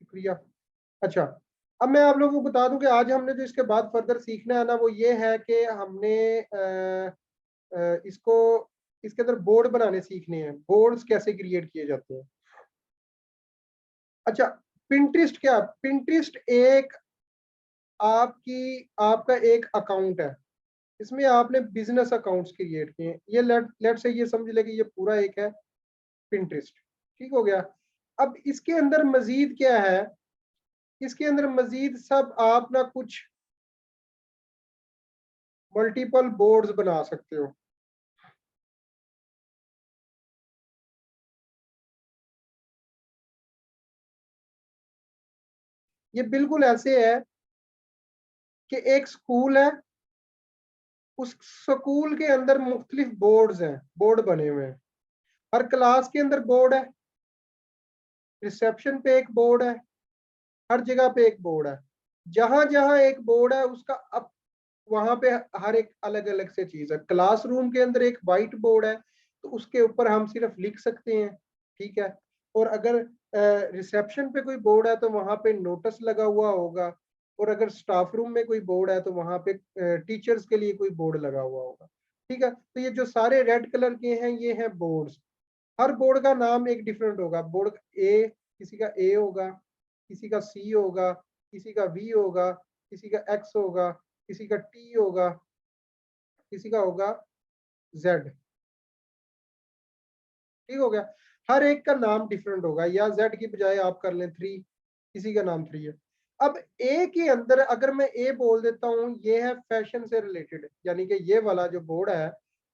शुक्रिया। अच्छा, अब मैं आप लोगों को बता दूं कि आज हमने जो इसके बाद फर्दर सीखना है ना, वो ये है कि हमने इसको इसके अंदर बोर्ड बनाने सीखने हैं। बोर्ड्स कैसे क्रिएट किए जाते हैं। अच्छा, पिंटरेस्ट क्या? पिंटरेस्ट एक आपका एक अकाउंट है। इसमें आपने बिजनेस अकाउंट्स क्रिएट किए हैं। ये लेट से ये समझ ले कि ये पूरा एक है पिंटरेस्ट। ठीक हो गया। अब इसके अंदर मजीद क्या है? इसके अंदर मजीद सब आप ना कुछ मल्टीपल बोर्ड्स बना सकते हो। ये बिल्कुल ऐसे है कि एक स्कूल है, उस स्कूल के अंदर मुख्तलिफ बोर्ड्स हैं, बोर्ड बने हुए हैं। हर क्लास के अंदर बोर्ड है, रिसेप्शन पे एक बोर्ड है, हर जगह पे एक बोर्ड है। जहां जहां एक बोर्ड है उसका अब वहां पे हर एक अलग अलग से चीज है। क्लासरूम के अंदर एक वाइट बोर्ड है, तो उसके ऊपर हम सिर्फ लिख सकते हैं। ठीक है। और अगर रिसेप्शन पे कोई बोर्ड है तो वहां पे नोटिस लगा हुआ होगा। और अगर स्टाफ रूम में कोई बोर्ड है तो वहां पे टीचर्स के लिए कोई बोर्ड लगा हुआ होगा। ठीक है। तो ये जो सारे रेड कलर के हैं ये हैं बोर्ड्स। हर बोर्ड का नाम एक डिफरेंट होगा। बोर्ड ए, किसी का ए होगा, किसी का सी होगा, किसी का वी होगा, किसी का एक्स होगा, किसी का टी होगा, किसी का होगा जेड। ठीक हो गया। हर एक का नाम डिफरेंट होगा, या जेड की बजाय आप कर लें थ्री, किसी का नाम थ्री है। अब ए के अंदर अगर मैं ए बोल देता हूं, ये है फैशन से रिलेटेड, यानी कि ये वाला जो बोर्ड है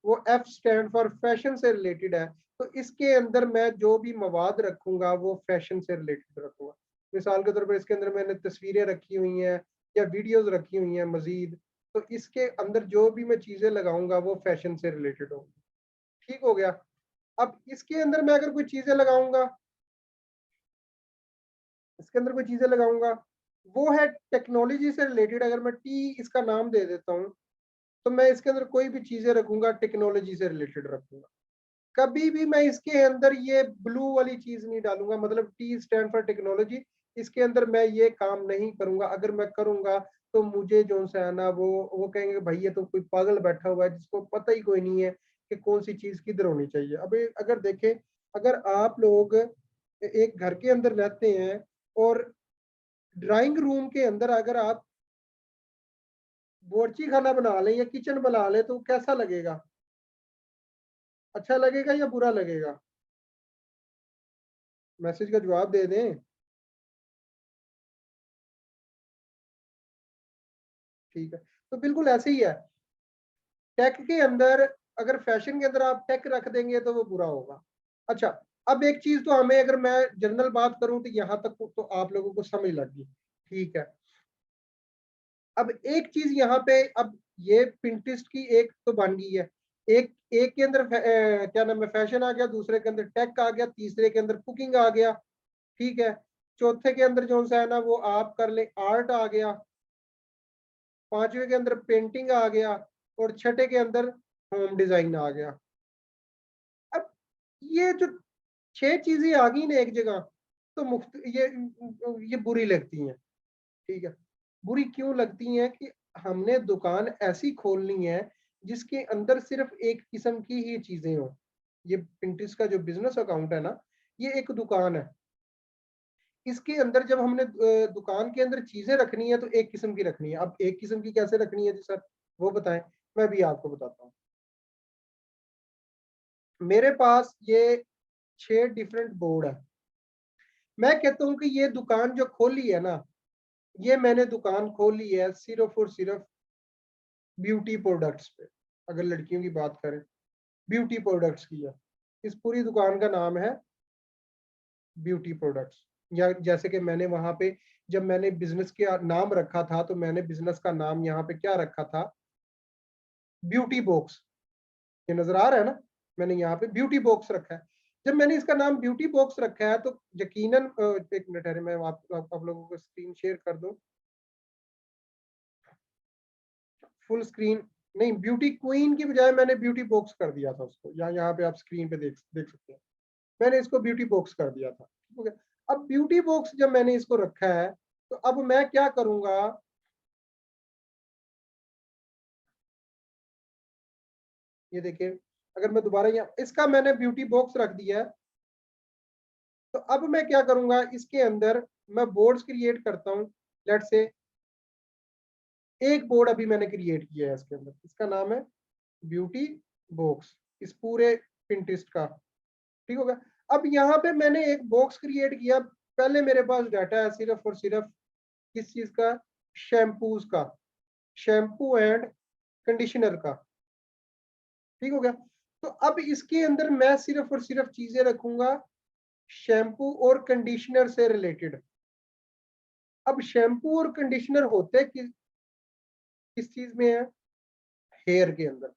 वो एफ स्टैंड फॉर फैशन से रिलेटेड है। तो इसके अंदर मैं जो भी मवाद रखूंगा वो फैशन से रिलेटेड रखूंगा। मिसाल के तौर पर इसके अंदर मैंने तस्वीरें रखी हुई हैं या वीडियोस रखी हुई हैं मजीद, तो इसके अंदर जो भी मैं चीजें लगाऊंगा वो फैशन से रिलेटेड होंगी। ठीक हो गया। अब इसके अंदर मैं अगर कोई चीजें लगाऊंगा, इसके अंदर कोई चीजें लगाऊंगा, वो है टेक्नोलॉजी से रिलेटेड। अगर मैं टी इसका नाम दे देता हूं, तो मैं इसके अंदर कोई भी चीजें रखूंगा टेक्नोलॉजी से रिलेटेड रखूंगा। कभी भी मैं इसके अंदर ये ब्लू वाली चीज नहीं डालूंगा, मतलब टी स्टैंड फॉर टेक्नोलॉजी। इसके अंदर मैं ये काम नहीं करूंगा। अगर मैं करूंगा तो मुझे जो सा है ना वो कहेंगे भाई ये तो कोई पागल बैठा हुआ है जिसको पता ही कोई नहीं है कि कौन सी चीज किधर होनी चाहिए। अब अगर देखें, अगर आप लोग एक घर के अंदर रहते हैं और ड्राइंग रूम के अंदर अगर आप बोर्ची खाना बना लें या किचन बना लें तो कैसा लगेगा? अच्छा लगेगा या बुरा लगेगा? मैसेज का जवाब दे दें। ठीक है। तो बिल्कुल ऐसे ही है। टेक के अंदर, अगर फैशन के अंदर आप टेक रख देंगे तो वो बुरा होगा। अच्छा, अब एक चीज तो हमें, अगर मैं जनरल बात करूं तो यहां तक तो आप लोगों को समझ लग गई। ठीक है। अब एक चीज यहाँ पे, अब ये पिंटरेस्ट की एक तो बन गई है। एक एक के अंदर क्या नाम है, फैशन आ गया, दूसरे के अंदर टेक आ गया, तीसरे के अंदर कुकिंग आ गया। ठीक है। चौथे के अंदर जो सा है ना वो आप कर ले आर्ट आ गया। पांचवे के अंदर पेंटिंग आ गया। और छठे के अंदर होम डिजाइन आ गया। अब ये जो छह चीजें आ गई ना एक जगह, तो मुफ्त ये बुरी लगती हैं। ठीक है। बुरी क्यों लगती हैं कि हमने दुकान ऐसी खोलनी है जिसके अंदर सिर्फ एक किस्म की ही चीजें हो। ये पिंटरेस्ट का जो बिजनेस अकाउंट है ना, ये एक दुकान है। इसके अंदर जब हमने दुकान के अंदर चीजें रखनी है तो एक किस्म की रखनी है। अब एक किस्म की कैसे रखनी है जी सर, वो बताएं। मैं भी आपको बताता हूँ। मेरे पास ये छह डिफरेंट बोर्ड है। मैं कहता हूँ कि ये दुकान जो खोली है ना, ये मैंने दुकान खोली है सिर्फ और सिर्फ ब्यूटी प्रोडक्ट्स पे। अगर लड़कियों की बात करें, ब्यूटी प्रोडक्ट्स की है। इस पूरी दुकान का नाम है ब्यूटी प्रोडक्ट्स। या जैसे कि मैंने वहां पे, जब मैंने बिजनेस का नाम रखा था तो मैंने बिजनेस का नाम यहाँ पे क्या रखा था? Beauty box. ये नजर आ रहा है ना, मैंने यहाँ पे ब्यूटी बॉक्स रखा है। जब मैंने इसका नाम ब्यूटी बॉक्स रखा है तो यकीनन, एक मिनट है, मैं आप लोगों को स्क्रीन शेयर कर दूं। फुल स्क्रीन नहीं, ब्यूटी क्वीन की बजाय मैंने ब्यूटी बॉक्स कर दिया था उसको। यहाँ पे आप स्क्रीन पे देख देख सकते हैं। मैंने इसको ब्यूटी बॉक्स कर दिया था। ठीक है। अब ब्यूटी बॉक्स जब मैंने इसको रखा है तो अब मैं क्या करूंगा, ये देखिए अगर मैं दोबारा यहाँ इसका मैंने ब्यूटी बॉक्स रख दिया है, तो अब मैं क्या करूंगा, इसके अंदर मैं बोर्ड्स क्रिएट करता हूँ। लेट से एक बोर्ड अभी मैंने क्रिएट किया है इसके अंदर, इसका नाम है ब्यूटी बॉक्स, इस पूरे पिंटरेस्ट का। ठीक हो गया। अब यहाँ पे मैंने एक बॉक्स क्रिएट किया, पहले मेरे पास डाटा है सिर्फ और सिर्फ किस चीज का, शैम्पूज का, शैम्पू एंड कंडीशनर का। ठीक हो गया। तो अब इसके अंदर मैं सिर्फ और सिर्फ चीजें रखूंगा शैम्पू और कंडीशनर से रिलेटेड। अब शैम्पू और कंडीशनर होते किस किस चीज में है, हेयर के अंदर।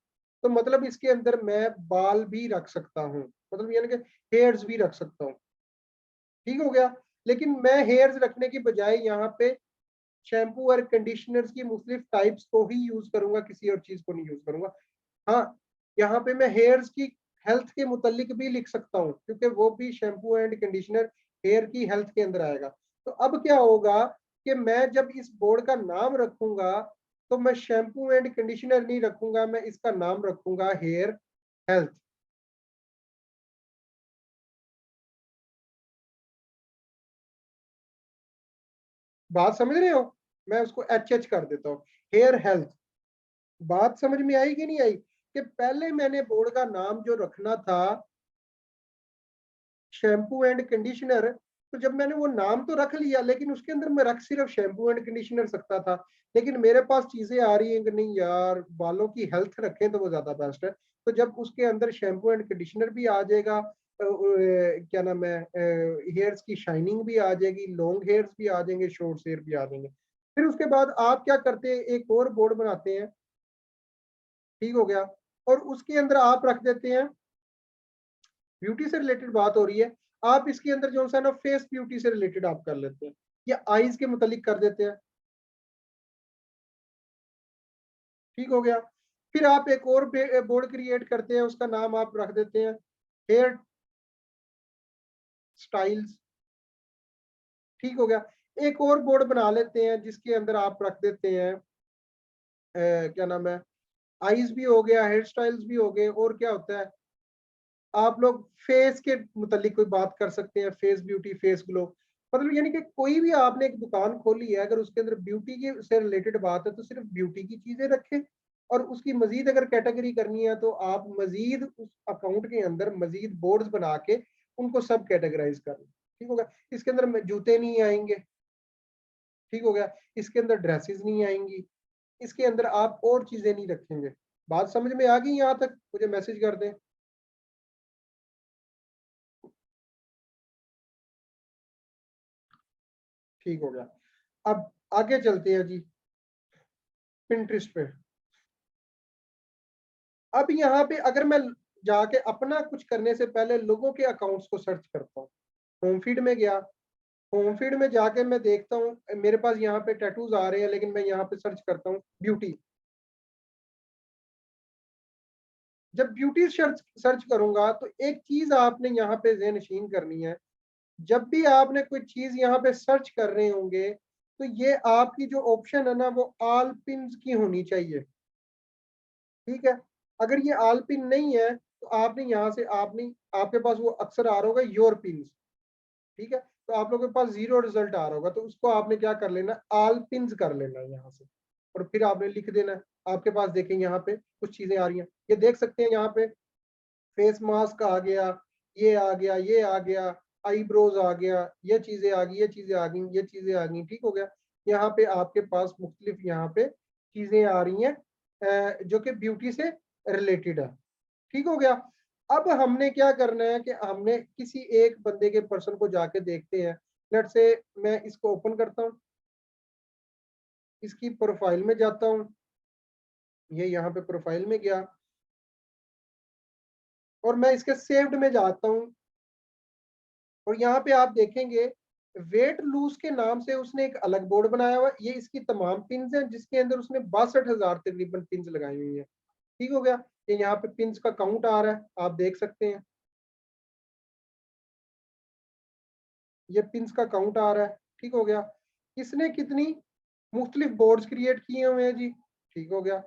तो मतलब इसके अंदर मैं बाल भी रख सकता हूँ, मतलब यानी कि हेयर्स भी रख सकता हूँ। ठीक हो गया। लेकिन मैं हेयर्स रखने की बजाय यहाँ पे शैम्पू और कंडीशनर्स की मुख्तलिफ टाइप्स को ही यूज करूंगा, किसी और चीज को नहीं यूज करूंगा। हाँ, यहाँ पे मैं हेयर्स की हेल्थ के मुतालिक भी लिख सकता हूँ, क्योंकि वो भी शैम्पू एंड कंडीशनर हेयर की हेल्थ के अंदर आएगा। तो अब क्या होगा कि मैं जब इस बोर्ड का नाम रखूंगा तो मैं शैम्पू एंड कंडीशनर नहीं रखूंगा, मैं इसका नाम रखूंगा हेयर हेल्थ। बात समझ रहे हो, मैं उसको एच कर देता हूँ, हेयर हेल्थ। बात समझ में आई कि नहीं आई, कि पहले मैंने बोर्ड का नाम जो रखना था शैम्पू एंड कंडीशनर, तो जब मैंने वो नाम तो रख लिया लेकिन उसके अंदर मैं रख सिर्फ शैम्पू एंड कंडीशनर सकता था। लेकिन मेरे पास चीजें आ रही हैं कि नहीं यार, बालों की हेल्थ रखें तो वो ज्यादा बेस्ट है। तो जब उसके अंदर शैम्पू एंड कंडीशनर भी आ जाएगा, क्या नाम है, हेयर्स की शाइनिंग भी आ जाएगी, लॉन्ग हेयर्स भी आ जाएंगे, शॉर्ट हेयर भी आ जाएंगे। फिर उसके बाद आप क्या करते हैं, एक और बोर्ड बनाते हैं। ठीक हो गया। और उसके अंदर आप रख देते हैं, ब्यूटी से रिलेटेड बात हो रही है, आप इसके अंदर जो सा ना फेस ब्यूटी से रिलेटेड आप कर लेते हैं, या आईज के मुतालिक कर देते हैं। ठीक हो गया। फिर आप एक और बोर्ड क्रिएट करते हैं, उसका नाम आप रख देते हैं हेयर स्टाइल्स। ठीक हो गया। एक और बोर्ड बना लेते हैं जिसके अंदर आप रख देते हैं क्या नाम है, आईज भी हो गया, हेयर स्टाइल्स भी हो गए, और क्या होता है, आप लोग फेस के मुतालिक कोई बात कर सकते हैं, फेस ब्यूटी, फेस ग्लो। मतलब यानी कि कोई भी आपने एक दुकान खोली है, अगर उसके अंदर ब्यूटी की से रिलेटेड बात है तो सिर्फ ब्यूटी की चीजें रखें, और उसकी मजीद अगर कैटेगरी करनी है तो आप मजीद उस अकाउंट के अंदर मजीद बोर्ड्स बना के उनको सब कैटेगराइज कर लें। ठीक होगा। इसके अंदर जूते नहीं आएंगे। ठीक हो गया। इसके अंदर ड्रेसेस नहीं आएंगी। इसके अंदर आप और चीजें नहीं रखेंगे। बात समझ में आ गई यहाँ तक, मुझे मैसेज कर दें। ठीक हो गया। अब आगे चलते हैं जी, पिंटरेस्ट पे। अब यहाँ पे अगर मैं जाके अपना कुछ करने से पहले लोगों के अकाउंट्स को सर्च करता हूँ, होम फीड में गया, होम फीड में जाके मैं देखता हूँ मेरे पास यहाँ पे टैटूज आ रहे हैं, लेकिन मैं यहाँ पे सर्च करता हूँ ब्यूटी। जब ब्यूटी सर्च सर्च करूंगा तो एक चीज आपने यहाँ पे ज़हन-नशीन करनी है, जब भी आपने कोई चीज यहाँ पे सर्च कर रहे होंगे तो ये आपकी जो ऑप्शन है ना वो ऑल पिन्स की होनी चाहिए। ठीक है। अगर ये ऑल पिन नहीं है तो आपने यहाँ से आपने आपके पास वो अक्सर आ रहा होगा योर पिन। ठीक है। तो आप लोगों के पास जीरो रिजल्ट आ रहा होगा, तो उसको आपने क्या कर लेना, ऑल पिन कर लेना है यहाँ से, और फिर आपने लिख देना है। आपके पास देखें यहाँ पे कुछ चीजें आ रही हैं, ये देख सकते हैं यहाँ पे फेस मास्क आ गया, ये आ गया, ये आ गया, आईब्रोज आ गया, ये चीजें आ गई, ये चीजें आ गई, ये चीजें आ गई। ठीक हो गया। यहाँ पे आपके पास मुख्तलिफ यहाँ पे चीजें आ रही हैं जो कि ब्यूटी से रिलेटेड है। ठीक हो गया। अब हमने क्या करना है कि हमने किसी एक बंदे के पर्सन को जाके देखते हैं। लेट से मैं इसको ओपन करता हूँ, इसकी प्रोफाइल में जाता हूँ, ये यहाँ पे प्रोफाइल में गया, और मैं इसके सेव्ड में जाता हूँ, और यहाँ पे आप देखेंगे वेट लूज के नाम से उसने एक अलग बोर्ड बनाया हुआ है। ये इसकी तमाम पिन्स हैं जिसके अंदर उसने 62,000 तकरीबन पिन्स लगाई हुई है। ठीक हो गया। ये यहाँ पे पिन्स का काउंट आ रहा है, आप देख सकते हैं। ये पिंस का काउंट आ रहा है, ठीक हो गया। इसने कितनी मुख्तलिफ बोर्ड्स क्रिएट किए हुए हैं जी, ठीक हो गया।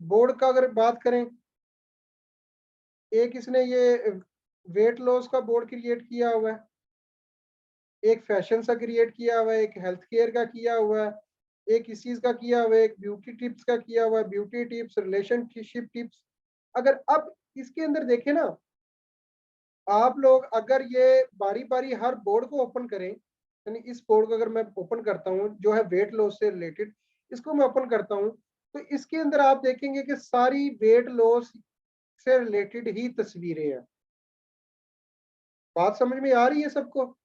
बोर्ड का अगर बात करें, एक इसने ये वेट लॉस का बोर्ड क्रिएट किया हुआ है, एक फैशन सा क्रिएट किया हुआ है, एक हेल्थ केयर का किया हुआ है, एक इस चीज का किया हुआ है, एक ब्यूटी टिप्स का किया हुआ है, ब्यूटी टिप्स, रिलेशनशिप टिप्स। अगर अब इसके अंदर देखें ना, आप लोग अगर ये बारी बारी हर बोर्ड को ओपन करें, यानी इस बोर्ड को अगर मैं ओपन करता हूँ जो है वेट लॉस से रिलेटेड, इसको मैं ओपन करता हूँ, तो इसके अंदर आप देखेंगे कि सारी वेट लॉस से रिलेटेड ही तस्वीरें हैं। बात समझ में आ रही है सबको?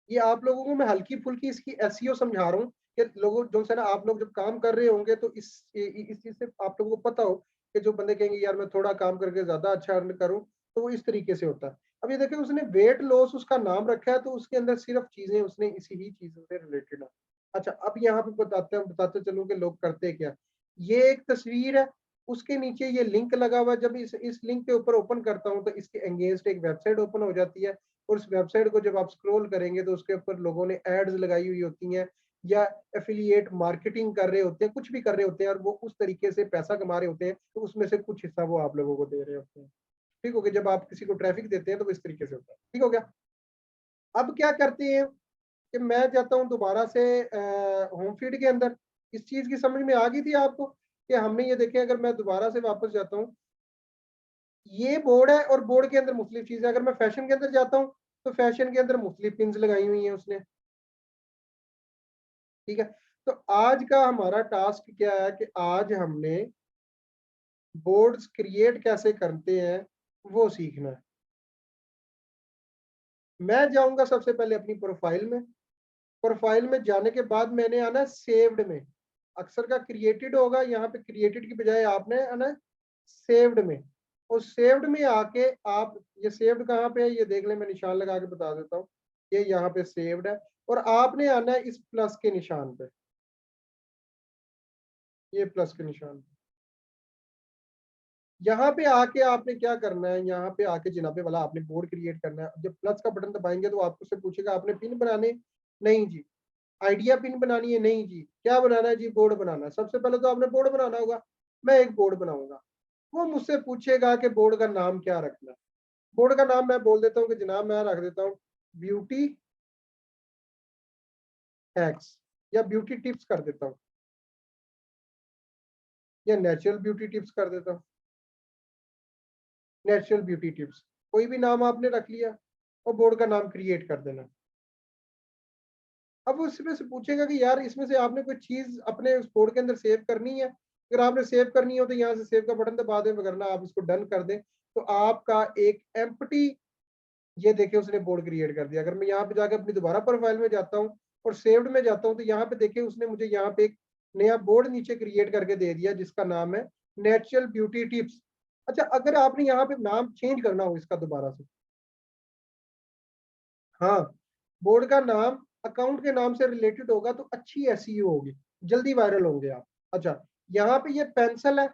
ये आप लोगों को मैं हल्की फुल्की इसकी एसईओ समझा रहा हूँ कि लोगों जो है ना, आप लोग जब काम कर रहे होंगे तो इस चीज से आप लोगों को पता हो कि जो बंदे कहेंगे यार मैं थोड़ा काम करके ज्यादा अच्छा अर्न करूँ, तो वो इस तरीके से होता है। अब ये देखिए उसने वेट लॉस उसका नाम रखा है, तो उसके अंदर सिर्फ चीजें उसने इसी ही चीजों से रिलेटेड है। अच्छा, अब यहाँ पे बताते चलूँ कि लोग करते क्या। ये एक तस्वीर है, उसके नीचे ये लिंक लगा हुआ है। जब इस लिंक के ऊपर ओपन करता हूँ तो इसके एंगेंस्ट एक वेबसाइट ओपन हो जाती है, और उस वेबसाइट को जब आप स्क्रॉल करेंगे तो उसके ऊपर लोगों ने एड्स लगाई हुई होती हैं, या एफिलिएट मार्केटिंग कर रहे होते हैं, कुछ भी कर रहे होते हैं, और वो उस तरीके से पैसा कमा रहे होते हैं, तो उसमें से कुछ हिस्सा वो आप लोगों को दे रहे होते हैं। ठीक हो गया? जब आप किसी को ट्रैफिक देते हैं तो वो इस तरीके से होता है। ठीक हो गया? अब क्या करते हैं कि मैं जाता हूँ दोबारा से होम फीड के अंदर। इस चीज की समझ में आ गई थी आपको कि हमने ये देखें, अगर मैं दोबारा से वापस जाता हूँ, ये बोर्ड है और बोर्ड के अंदर मुख्तलिफ चीजें। अगर मैं फैशन के अंदर जाता हूँ तो फैशन के अंदर मुख्तलिफ पिन्स लगाई हुई हैं उसने। ठीक है, तो आज का हमारा टास्क क्या है कि आज हमने बोर्ड्स क्रिएट कैसे करते हैं वो सीखना है। मैं जाऊंगा सबसे पहले अपनी प्रोफाइल में। प्रोफाइल में जाने के बाद मैंने आना सेव्ड में। अक्सर का क्रिएटेड होगा, यहाँ पे क्रिएटेड की बजाय आपने आना सेव्ड में। और सेव्ड में आके आप, ये सेव्ड कहाँ पे है ये देख लें, मैं निशान लगा के बता देता हूँ। ये यहाँ पे सेव्ड है, और आपने आना है इस प्लस के निशान पे, ये प्लस के निशान पे। यहाँ पे आके आपने क्या करना है, यहाँ पे आके जनाबे वाला आपने बोर्ड क्रिएट करना है। जब प्लस का बटन दबाएंगे तो आपको से पूछेगा आपने पिन बनाने, नहीं जी। आइडिया पिन बनानी है, नहीं जी। क्या बनाना है जी? बोर्ड बनाना है। सबसे पहले तो आपने बोर्ड बनाना होगा। मैं एक बोर्ड बनाऊंगा। वो मुझसे पूछेगा कि बोर्ड का नाम क्या रखना है। बोर्ड का नाम मैं बोल देता हूँ कि जनाब मैं रख देता हूँ ब्यूटी हैक्स, या ब्यूटी टिप्स कर देता हूँ, या नेचुरल ब्यूटी टिप्स कर देता हूँ। नेचुरल ब्यूटी टिप्स, कोई भी नाम आपने रख लिया और बोर्ड का नाम क्रिएट कर देना। अब वो इसमें से पूछेगा कि यार इसमें से आपने कोई चीज अपने उस बोर्ड के अंदर सेव करनी है। अगर आपने सेव करनी हो तो यहाँ से सेव का बटन दबा दें, वरना आप इसको डन कर दें, तो आपका एक एम्प्टी, ये देखिए उसने बोर्ड क्रिएट कर दिया। अगर मैं यहाँ पे जाकर अपनी दोबारा प्रोफाइल में जाता हूँ और सेव्ड में जाता हूँ, तो यहाँ पे देखिए उसने मुझे यहाँ पे एक नया बोर्ड नीचे क्रिएट करके दे दिया जिसका नाम है नेचुरल ब्यूटी टिप्स। अच्छा, अगर आपने यहाँ पे नाम चेंज करना हो इसका दोबारा से, हाँ, बोर्ड का नाम अकाउंट के नाम से रिलेटेड होगा तो अच्छी एसईओ होगी, जल्दी वायरल होंगे आप। अच्छा, यहाँ पे ये पेंसिल है,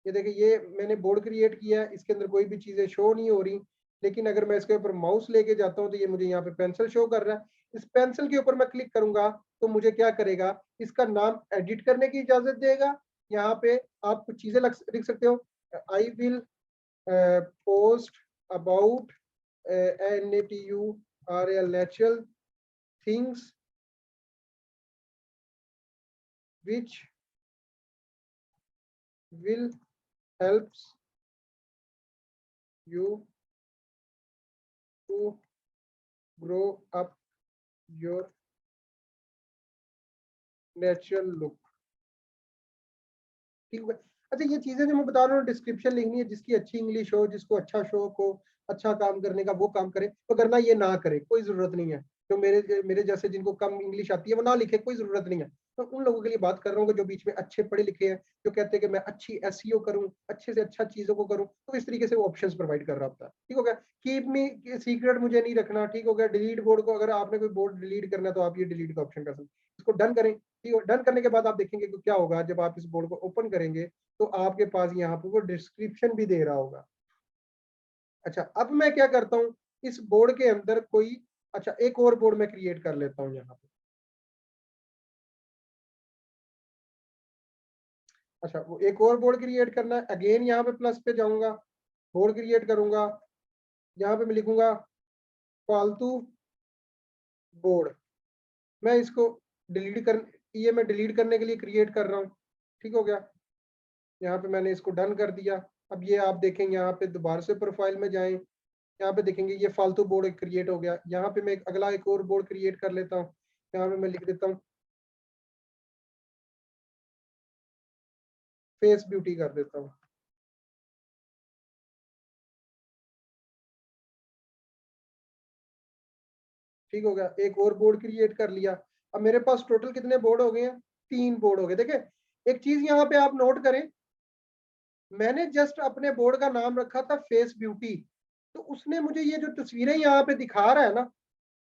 ये देखिए ये मैंने बोर्ड क्रिएट किया है, इसके अंदर कोई भी चीजें शो नहीं हो रही, लेकिन अगर मैं इसके ऊपर माउस लेके जाता हूँ तो ये मुझे यहाँ पे पेंसिल शो कर रहा है। इस पेंसिल के ऊपर मैं क्लिक करूंगा तो मुझे क्या करेगा, इसका नाम एडिट करने की इजाजत देगा। यहाँ पे आप कुछ चीजें लिख सकते हो। I will post about NATURL natural things which will helps you to grow up your natural look। ठीक है। अच्छा, ये चीजें जो मैं बता रहा हूँ डिस्क्रिप्शन लिखनी है, जिसकी अच्छी इंग्लिश हो, जिसको अच्छा शौक हो, अच्छा काम करने का, वो काम करे। तो करना ये ना करे, कोई जरूरत नहीं है। जो मेरे मेरे जैसे जिनको कम इंग्लिश आती है वो ना लिखे, कोई जरूरत नहीं है। तो उन लोगों के लिए बात कर रहा हूँ कि जो बीच में अच्छे पढ़े लिखे हैं, जो कहते हैं कि मैं अच्छी एसईओ करूँ, अच्छे से अच्छा चीजों को करूँ, तो इस तरीके से वो ऑप्शंस प्रोवाइड कर रहा होता है। ठीक हो गया? कीप मी सीक्रेट मुझे नहीं रखना। ठीक हो गया? डिलीट बोर्ड को, अगर आपने कोई बोर्ड डिलीट करना है तो आप ये डिलीट का ऑप्शन कर सकते हैं। इसको डन करें। ठीक है? डन करने के बाद आप देखेंगे कि क्या होगा, जब आप इस बोर्ड को ओपन करेंगे तो आपके पास यहाँ पे वो डिस्क्रिप्शन भी दे रहा होगा। अच्छा, अब मैं क्या करता हूँ, इस बोर्ड के अंदर कोई, अच्छा एक और बोर्ड मैं क्रिएट कर लेता हूँ यहाँ पे। अच्छा, वो एक और बोर्ड क्रिएट करना है, अगेन यहाँ पे प्लस पे जाऊंगा, बोर्ड क्रिएट करूंगा, यहाँ पे मैं लिखूंगा फालतू बोर्ड। मैं इसको डिलीट कर, ये मैं डिलीट करने के लिए क्रिएट कर रहा हूँ। ठीक हो गया, यहाँ पे मैंने इसको डन कर दिया। अब ये आप देखेंगे यहाँ पे दोबारा से प्रोफाइल में जाएं, यहाँ पे देखेंगे ये फालतू बोर्ड क्रिएट हो गया। यहाँ पे मैं अगला एक और बोर्ड क्रिएट कर लेता हूँ, यहाँ पे मैं लिख देता हूँ फेस ब्यूटी कर देता हूँ। ठीक हो गया, एक और बोर्ड क्रिएट कर लिया। अब मेरे पास टोटल कितने बोर्ड हो गए हैं, 3 बोर्ड हो गए। देखें एक चीज यहाँ पे आप नोट करें, मैंने जस्ट अपने बोर्ड का नाम रखा था फेस ब्यूटी, तो उसने मुझे ये जो तस्वीरें यहाँ पे दिखा रहा है ना,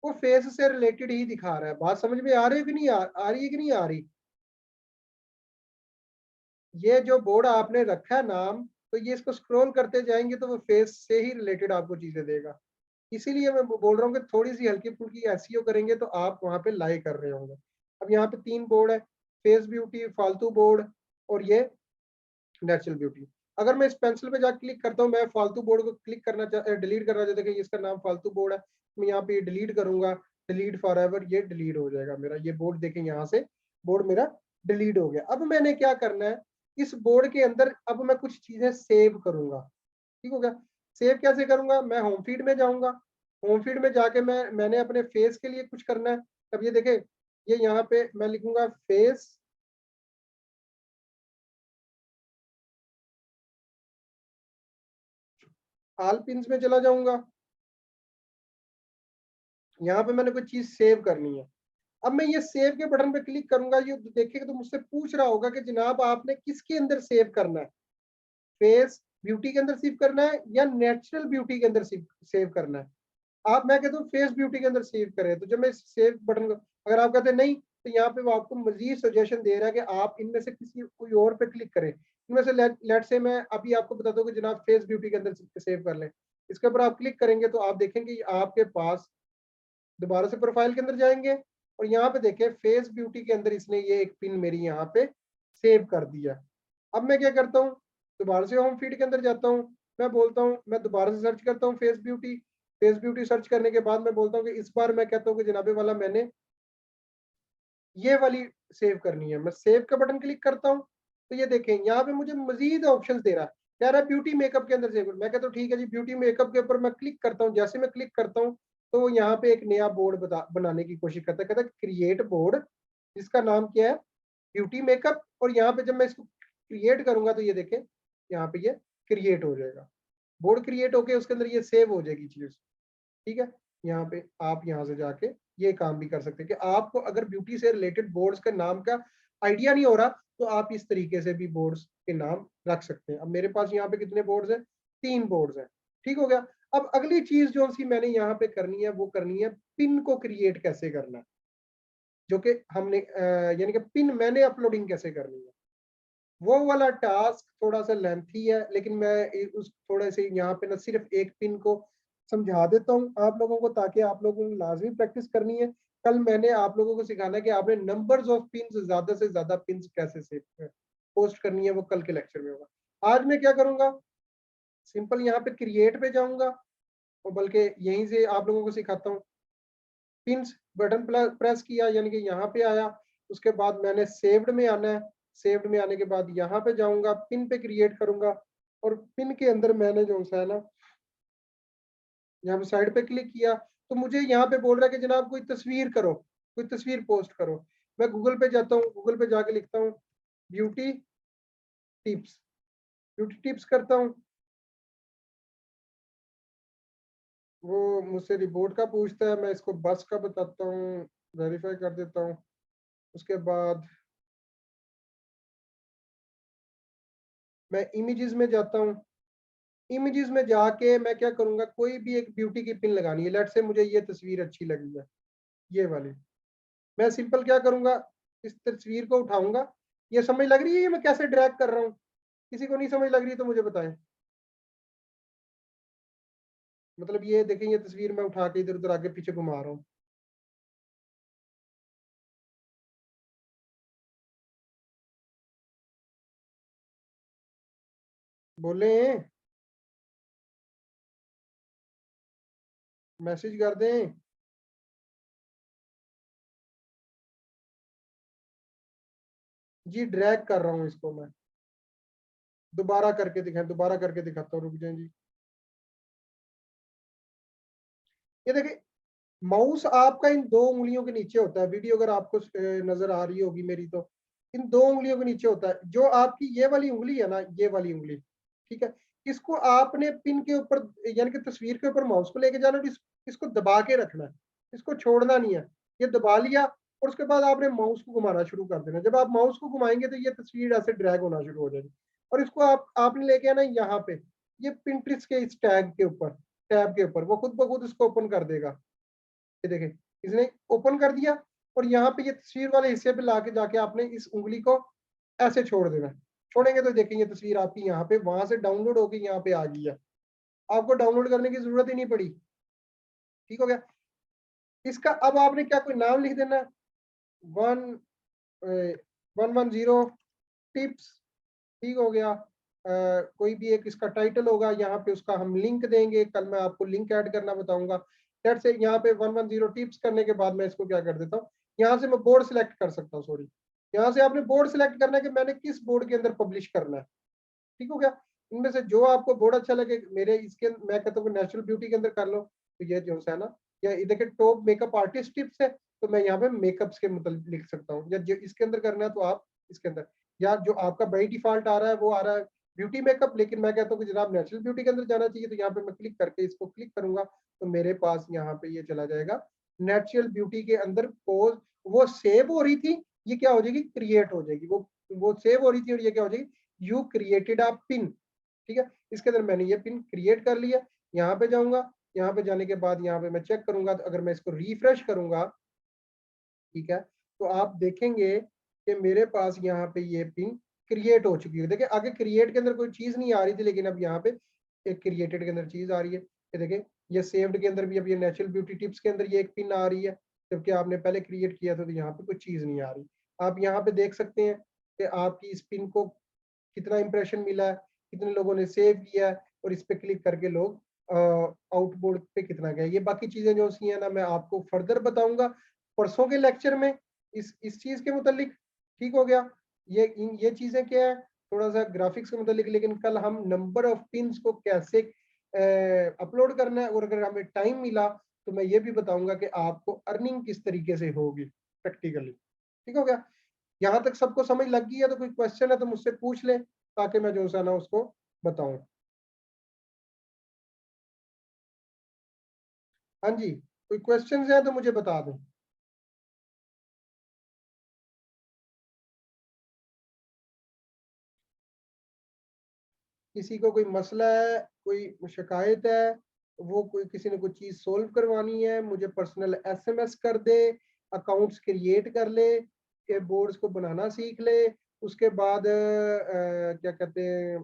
वो फेस से रिलेटेड ही दिखा रहा है। बात समझ में आ रही है कि नहीं, आ रही है कि नहीं आ रही? ये जो बोर्ड आपने रखा है नाम, तो ये इसको स्क्रॉल करते जाएंगे तो वो फेस से ही रिलेटेड आपको चीजें देगा। इसीलिए मैं बोल रहा हूँ कि थोड़ी सी हल्की फुल्की एसईओ करेंगे तो आप वहां पे लाई कर रहे होंगे। अब यहाँ पे 3 बोर्ड है, फेस ब्यूटी, फालतू बोर्ड और ये नेचुरल ब्यूटी। अगर मैं इस पेंसिल पे जाकर क्लिक करता हूँ, मैं फालतू बोर्ड को क्लिक करना डिलीट करना चाहता हूँ, इसका नाम फालतू बोर्ड है, मैं यहाँ पे डिलीट करूंगा, डिलीट फॉर एवर, ये डिलीट हो जाएगा मेरा ये बोर्ड। देखें यहाँ से बोर्ड मेरा डिलीट हो गया। अब मैंने क्या करना है, इस बोर्ड के अंदर अब मैं कुछ चीजें सेव करूंगा। ठीक हो गया, सेव कैसे करूंगा, मैं होम फीड में जाऊंगा, होम फीड में जाके मैंने अपने फेस के लिए कुछ करना है। अब ये देखें, ये यहाँ पे मैं लिखूंगा फेस, ऑल पिन्स में चला जाऊंगा, यहाँ पे मैंने कोई चीज सेव करनी है। अब मैं ये सेव के बटन पे क्लिक करूंगा, ये देखेगा तो मुझसे पूछ रहा होगा कि जनाब आपने किसके अंदर सेव करना है, फेस ब्यूटी के अंदर सेव करना है या नेचुरल ब्यूटी के अंदर सेव करना है। आप, मैं कहता हूँ फेस ब्यूटी के अंदर सेव करें। तो जब मैं सेव बटन को, अगर आप कहते हैं नहीं, तो यहाँ पे वो आपको मजीद सजेशन दे रहा है कि आप इनमें से किसी कोई और पे क्लिक करें। इनमें से लेट से मैं अभी आपको बताता हूँ कि जनाब फेस ब्यूटी के अंदर सेव कर लें। इसके ऊपर आप क्लिक करेंगे तो आप देखेंगे आपके पास, दोबारा से प्रोफाइल के अंदर जाएंगे और यहाँ पे देखें फेस ब्यूटी के अंदर इसने ये एक पिन मेरी यहाँ पे सेव कर दिया। अब मैं क्या करता हूँ, दोबारा से होम फीड के अंदर जाता हूँ, मैं बोलता हूँ, मैं दोबारा से सर्च करता हूँ face beauty. Face beauty search करने के बाद मैं बोलता हूँ कि इस बार मैं कहता हूँ कि जनाबे वाला मैंने ये वाली सेव करनी है। मैं सेव का बटन क्लिक करता हूँ, तो ये देखें यहाँ पे मुझे मजीद ऑप्शन दे रहा है, कह रहा है ब्यूटी मेकअप के अंदर सेव। मैं कहता हूँ ठीक है जी, ब्यूटी मेकअप के ऊपर मैं क्लिक करता हूँ। जैसे मैं क्लिक करता हूँ तो वो यहाँ पे एक नया बोर्ड बनाने की कोशिश करता है, कहता है क्रिएट बोर्ड, जिसका नाम क्या है, ब्यूटी मेकअप। और यहाँ पे जब मैं इसको क्रिएट करूंगा तो ये देखें यहाँ पे ये क्रिएट हो जाएगा, बोर्ड क्रिएट होके उसके अंदर ये सेव हो जाएगी चीज। ठीक है, यहाँ पे आप यहाँ से जाके ये काम भी कर सकते हैं कि आपको अगर ब्यूटी से रिलेटेड बोर्ड्स के नाम का आइडिया नहीं हो रहा तो आप इस तरीके से भी बोर्ड्स के नाम रख सकते हैं। अब मेरे पास यहाँ पे कितने बोर्ड्स हैं, 3 बोर्ड्स हैं। ठीक हो गया, अब अगली चीज जो सी मैंने यहाँ पे करनी है वो करनी है पिन को क्रिएट कैसे करना है, जो कि हमने यानी कि पिन मैंने अपलोडिंग कैसे करनी है। वो वाला टास्क थोड़ा सा लेंथी है, लेकिन मैं उस थोड़े से यहाँ पे ना सिर्फ एक पिन को समझा देता हूँ आप लोगों को, ताकि आप लोगों को लाजमी प्रैक्टिस करनी है। कल मैंने आप लोगों को सिखाना है कि आपने नंबर्स ऑफ पिन, ज्यादा से ज्यादा पिन कैसे सेव पोस्ट करनी है, वो कल के लेक्चर में होगा। आज मैं क्या करूंगा, सिंपल यहाँ पे क्रिएट पे जाऊंगा और बल्कि यहीं से आप लोगों को सिखाता हूँ। पिंस बटन प्रेस किया यानी कि यहाँ पे आया, उसके बाद मैंने सेव्ड में आना है, सेव्ड में आने के बाद यहाँ पे जाऊंगा, पिन पे क्रिएट करूंगा और पिन के अंदर मैंने जो है ना यहाँ पे साइड पे क्लिक किया तो मुझे यहाँ पे बोल रहा है कि जनाब कोई तस्वीर करो, कोई तस्वीर पोस्ट करो। मैं गूगल पे जाता हूँ, गूगल पे जाके लिखता हूँ ब्यूटी टिप्स, ब्यूटी टिप्स करता हूँ। वो मुझसे रिपोर्ट का पूछता है, मैं इसको बस का बताता हूँ, वेरीफाई कर देता हूँ। उसके बाद मैं इमेजेस में जाता हूँ, इमेजेस में जाके मैं क्या करूंगा, कोई भी एक ब्यूटी की पिन लगानी है। लेट से मुझे ये तस्वीर अच्छी लगी है, ये वाली, मैं सिंपल क्या करूंगा, इस तस्वीर को उठाऊंगा। ये समझ लग रही है ये मैं कैसे ड्रैग कर रहा हूँ? किसी को नहीं समझ लग रही तो मुझे बताएं। मतलब ये देखें, ये तस्वीर मैं उठा के इधर उधर आगे पीछे घुमा रहा हूँ। बोले, मैसेज कर दें। जी ड्रैग कर रहा हूँ इसको मैं, दोबारा करके दिखाएं, दोबारा करके दिखाता हूँ, रुक जाए जी। ये देखिए, माउस आपका इन दो उंगलियों के नीचे होता है। वीडियो अगर आपको नजर आ रही होगी मेरी, तो इन दो उंगलियों के नीचे होता है। जो आपकी ये वाली उंगली है ना, ये वाली उंगली, ठीक है, इसको आपने पिन के ऊपर, यानी कि तस्वीर के ऊपर माउस को लेके जाना और इसको दबा के रखना है, इसको छोड़ना नहीं है। ये दबा लिया और उसके बाद आपने माउस को घुमाना शुरू कर देना। जब आप माउस को घुमाएंगे तो ये तस्वीर ऐसे ड्रैग होना शुरू हो जाएगी, और इसको आपने लेके आना यहाँ पे, ये पिंटरेस्ट के इस टैग के ऊपर, टैब के ऊपर, वो खुद ब खुद इसको ओपन कर देगा। ये देखें, इसने ओपन कर दिया, और यहाँ पे ये तस्वीर वाले हिस्से पे लाके जाके आपने इस उंगली को ऐसे छोड़ देना है। छोड़ेंगे तो देखेंगे तस्वीर आपकी यहाँ पे वहां से डाउनलोड होकर यहाँ पे आ गई है। आपको डाउनलोड करने की जरूरत ही नहीं पड़ी। ठीक हो गया। इसका अब आपने क्या कोई नाम लिख देना, 110 टिप्स। ठीक हो गया। कोई भी एक इसका टाइटल होगा, यहाँ पे उसका हम लिंक देंगे, कल मैं आपको लिंक ऐड करना बताऊंगा। डेट से यहाँ पे 110 टिप्स करने के बाद मैं इसको क्या कर देता हूँ, यहाँ से मैं बोर्ड सिलेक्ट कर सकता हूँ। सॉरी, यहाँ से आपने बोर्ड सिलेक्ट करना है कि मैंने किस बोर्ड के अंदर पब्लिश करना है। ठीक हो गया। इनमें से जो आपको बोर्ड अच्छा लगे, मेरे इसके मैं कहता हूँ नेचुरल ब्यूटी के अंदर कर लो, तो ये जो है ना, या देखिए टॉप मेकअप आर्टिस्ट टिप्स है, तो मैं यहाँ पे मेकअप्स के मतलब लिख सकता हूँ। या जो इसके अंदर करना है तो आप इसके अंदर, या जो आपका बाई डिफॉल्ट आ रहा है वो आ रहा है ब्यूटी मेकअप, लेकिन मैं कहता हूँ कि जनाब नेचुरल ब्यूटी के अंदर जाना चाहिए, तो यहाँ पे मैं क्लिक करके इसको क्लिक करूंगा तो मेरे पास यहाँ पे ये चला जाएगा नेचुरल ब्यूटी के अंदर। पोज वो सेव हो रही थी, ये क्या हो जाएगी, क्रिएट हो जाएगी। वो सेव हो रही थी और ये क्या हो जाएगी, यू क्रिएटेड अ पिन। ठीक है, इसके अंदर मैंने ये पिन क्रिएट कर लिया। यहाँ पे जाऊंगा, यहाँ पे जाने के बाद यहाँ पे मैं चेक करूंगा, तो अगर मैं इसको रिफ्रेश करूंगा, ठीक है, तो आप देखेंगे कि मेरे पास यहाँ पे ये पिन क्रिएट हो चुकी है। देखिए आगे क्रिएट के अंदर कोई चीज नहीं आ रही थी, लेकिन अब यहाँ पे एक क्रिएटेड के अंदर चीज आ रही है। ये देखिए, ये सेव्ड के अंदर भी अब ये नेचुरल ब्यूटी टिप्स के अंदर ये एक पिन आ रही है, जबकि आपने पहले क्रिएट किया था तो यहाँ पे कोई चीज नहीं आ रही। आप यहाँ पे देख सकते हैं कि आपकी इस पिन को कितना इंप्रेशन मिला है, कितने लोगों ने सेव किया है, और इस पे क्लिक करके लोग आउटबोर्ड पे कितना गए। ये बाकी चीजें जो सी है ना, मैं आपको फर्दर बताऊंगा परसों के लेक्चर में इस चीज के मुतालिक। ठीक हो गया। ये चीजें क्या है, थोड़ा सा ग्राफिक्स के मुतालिक, लेकिन कल हम नंबर ऑफ पिन्स को कैसे अपलोड करना है, और अगर हमें टाइम मिला तो मैं ये भी बताऊंगा कि आपको अर्निंग किस तरीके से होगी प्रैक्टिकली। ठीक हो गया। यहाँ तक सबको समझ लग गई है? तो कोई क्वेश्चन है तो मुझसे पूछ ले, ताकि मैं जो है ना उसको बताऊं। हाँ जी, कोई क्वेश्चन है तो मुझे बता दें। किसी को कोई मसला है, कोई शिकायत है, वो कोई किसी ने कोई चीज सोल्व करवानी है, मुझे पर्सनल एसएमएस कर दे, अकाउंट्स क्रिएट कर ले, बोर्ड्स को बनाना सीख ले। उसके बाद क्या कहते हैं,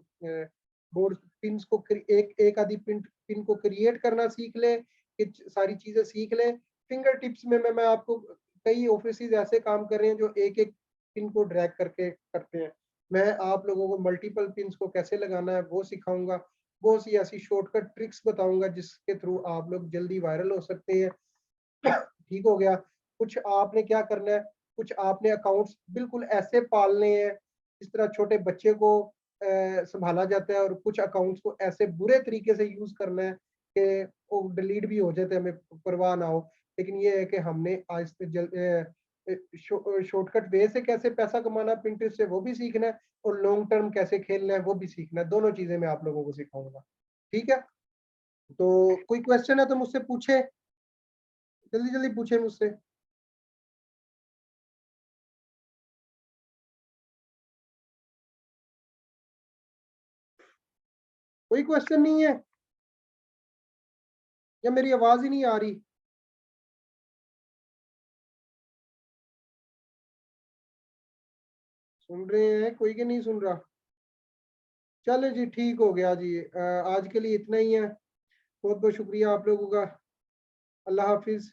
बोर्ड पिन को एक एक आधी पिन को क्रिएट करना सीख ले, कि सारी चीजें सीख ले। फिंगर टिप्स में मैं आपको, कई ऑफिस ऐसे काम कर रहे हैं जो एक एक पिन को ड्रैग करके करते हैं। मैं आप लोगों को मल्टीपल पिन्स को कैसे लगाना है वो सिखाऊंगा। बहुत सी ऐसी शॉर्टकट ट्रिक्स बताऊंगा जिसके थ्रू आप लोग जल्दी वायरल हो सकते हैं। ठीक हो गया। कुछ आपने क्या करना है, कुछ आपने अकाउंट्स बिल्कुल ऐसे पालने हैं जिस तरह छोटे बच्चे को संभाला जाता है, और कुछ अकाउंट्स को ऐसे बुरे तरीके से यूज करना है कि वो डिलीट भी हो जाते हैं, हमें परवाह ना हो। लेकिन ये है कि हमने आज से शॉर्टकट वे से कैसे पैसा कमाना पिंटरेस्ट से वो भी सीखना है, और लॉन्ग टर्म कैसे खेलना है वो भी सीखना है। दोनों चीजें मैं आप लोगों को सिखाऊंगा। ठीक है। तो कोई क्वेश्चन है तो मुझसे पूछे, जल्दी जल्दी पूछे मुझसे। कोई क्वेश्चन नहीं है, या मेरी आवाज ही नहीं आ रही? सुन रहे हैं कोई के नहीं सुन रहा? चलो जी, ठीक हो गया जी। आज के लिए इतना ही है। बहुत बहुत शुक्रिया आप लोगों का। अल्लाह हाफिज।